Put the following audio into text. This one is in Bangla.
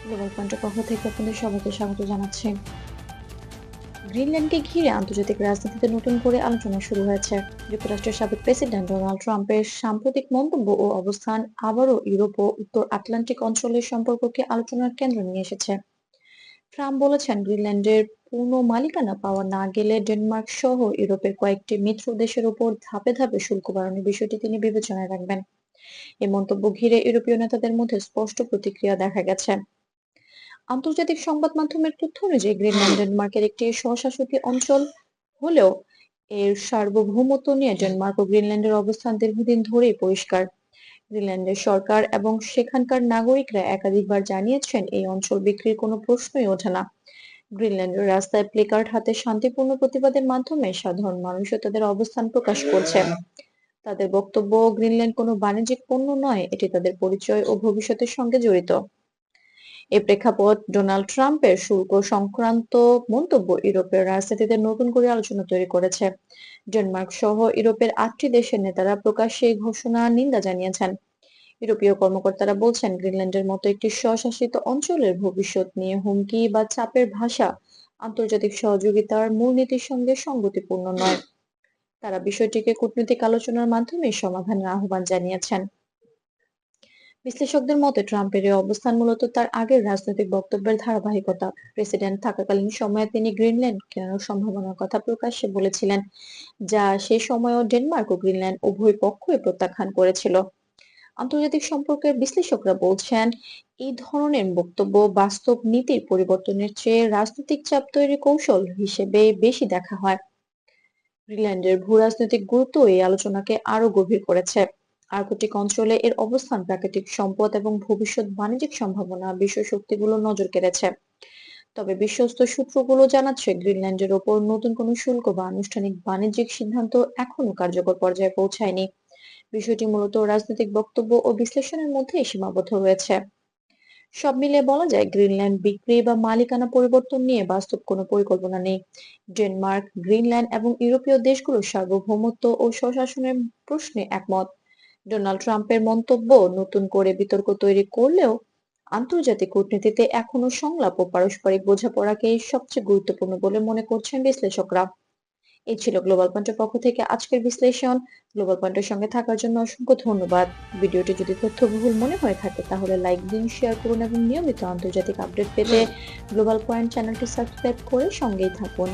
গ্লোবাল পয়েন্টের পক্ষ থেকে আপনাদের সবাইকে স্বাগত জানাচ্ছি। গ্রিনল্যান্ডকে ঘিরে আন্তর্জাতিক রাজনীতিতে নতুন করে আলোচনা শুরু হয়েছে। যুক্তরাষ্ট্রের সাবেক প্রেসিডেন্ট ডোনাল্ড ট্রাম্পের সাম্প্রতিক মন্তব্য ও অবস্থান আবারও ইউরোপ ও উত্তর আটলান্টিক অঞ্চলের সম্পর্ককে আলোচনার কেন্দ্রে নিয়ে এসেছে। ট্রাম্প বলেছেন, গ্রিনল্যান্ডের পূর্ণ মালিকানা পাওয়া না গেলে ডেনমার্ক সহ ইউরোপের কয়েকটি মিত্র দেশের উপর ধাপে ধাপে শুল্ক বাড়ানোর বিষয়টি তিনি বিবেচনায় রাখবেন। এই মন্তব্য ঘিরে ইউরোপীয় নেতাদের মধ্যে স্পষ্ট প্রতিক্রিয়া দেখা গেছে। আন্তর্জাতিক সংবাদ মাধ্যমের তথ্য অনুযায়ী গ্রিনল্যান্ড ডেনমার্কের একটি স্বশাসিত অঞ্চল হলেও এর সার্বভৌমত্ব নিয়ে ডেনমার্ক ও গ্রিনল্যান্ডের অবস্থান দীর্ঘদিন ধরেই পরিষ্কার। গ্রিনল্যান্ডের সরকার এবং সেখানকার নাগরিকরা একাধিকবার জানিয়েছেন, এই অঞ্চল বিক্রির কোনো প্রশ্নই ওঠে না। গ্রিনল্যান্ডের রাস্তায় প্লেকার্ড হাতে শান্তিপূর্ণ প্রতিবাদের মাধ্যমে সাধারণ মানুষও তাদের অবস্থান প্রকাশ করছে। তাদের বক্তব্য, গ্রিনল্যান্ড কোনো বাণিজ্যিক পণ্য নয়, এটি তাদের পরিচয় ও ভবিষ্যতের সঙ্গে জড়িত। এই প্রেক্ষাপট ডোনাল্ড ট্রাম্পের শুল্ক সংক্রান্ত মন্তব্য ইউরোপের রাজনীতিতে নতুন করে আলোচনা তৈরি করেছে। ডেনমার্ক সহ ইউরোপের 8টি দেশের নেতারা প্রকাশ্যে এই ঘোষণার নিন্দা জানিয়েছেন। ইউরোপীয় কর্মকর্তারা বলছেন, গ্রিনল্যান্ডের মতো একটি স্বশাসিত অঞ্চলের ভবিষ্যৎ নিয়ে হুমকি বা চাপের ভাষা আন্তর্জাতিক সহযোগিতার মূলনীতির সঙ্গে সঙ্গতিপূর্ণ নয়। তারা বিষয়টিকে কূটনৈতিক আলোচনার মাধ্যমে সমাধানের আহ্বান জানিয়েছেন। বিশ্লেষকদের মতে ট্রাম্পের এই অবস্থান মূলত তার আগের রাজনৈতিক বক্তব্যের ধারাবাহিকতা। প্রেসিডেন্ট থাকাকালীন সময়ে তিনি গ্রিনল্যান্ড কেনার সম্ভাবনার কথা প্রকাশ্যে বলেছিলেন, যা সে সময়ও ডেনমার্ক ও গ্রিনল্যান্ড উভয় পক্ষই প্রত্যাখ্যান করেছিল। আন্তর্জাতিক সম্পর্কের বিশ্লেষকরা বলছেন, এই ধরনের বক্তব্য বাস্তব নীতির পরিবর্তনের চেয়ে রাজনৈতিক চাপ তৈরির কৌশল হিসেবে বেশি দেখা হয়। গ্রিনল্যান্ডের ভূরাজনৈতিক গুরুত্ব এই আলোচনাকে আরো গভীর করেছে। আর্কটিক অঞ্চলে এর অবস্থান, প্রাকৃতিক সম্পদ এবং ভবিষ্যৎ বাণিজ্যিক সম্ভাবনা বিশ্ব শক্তিগুলো নজর কেড়েছে। তবে বিশ্বস্ত সূত্রগুলো জানাচ্ছে, গ্রিনল্যান্ডের ওপর নতুন কোনো শুল্ক বা আনুষ্ঠানিক বাণিজ্যিক সিদ্ধান্ত এখনো কার্যকর পর্যায়ে পৌঁছায়নি। বিষয়টি মূলত রাজনৈতিক বক্তব্য ও বিশ্লেষণের মধ্যেই সীমাবদ্ধ রয়েছে। সব মিলিয়ে বলা যায়, গ্রিনল্যান্ড বিক্রি বা মালিকানা পরিবর্তন নিয়ে বাস্তব কোনো পরিকল্পনা নেই। ডেনমার্ক, গ্রিনল্যান্ড এবং ইউরোপীয় দেশগুলোর সার্বভৌমত্ব ও স্বশাসনের প্রশ্নে একমত। ডোনাল্ড ট্রাম্পের মন্তব্য নতুন করে বিতর্ক তৈরি করলেও আন্তর্জাতিক কূটনীতিতে এখনো সংলাপ ও পারস্পরিক বোঝাপড়াকেই সবচেয়ে গুরুত্বপূর্ণ বলে মনে করছেন বিশ্লেষকরা। এই ছিল গ্লোবাল পয়েন্টের পক্ষ থেকে আজকের বিশ্লেষণ। গ্লোবাল পয়েন্টের সঙ্গে থাকার জন্য অসংখ্য ধন্যবাদ। ভিডিওটি যদি তথ্যবহুল মনে হয়ে থাকে তাহলে লাইক দিন, শেয়ার করুন এবং নিয়মিত আন্তর্জাতিক আপডেট পেতে গ্লোবাল পয়েন্ট চ্যানেলটি সাবস্ক্রাইব করে সঙ্গেই থাকুন।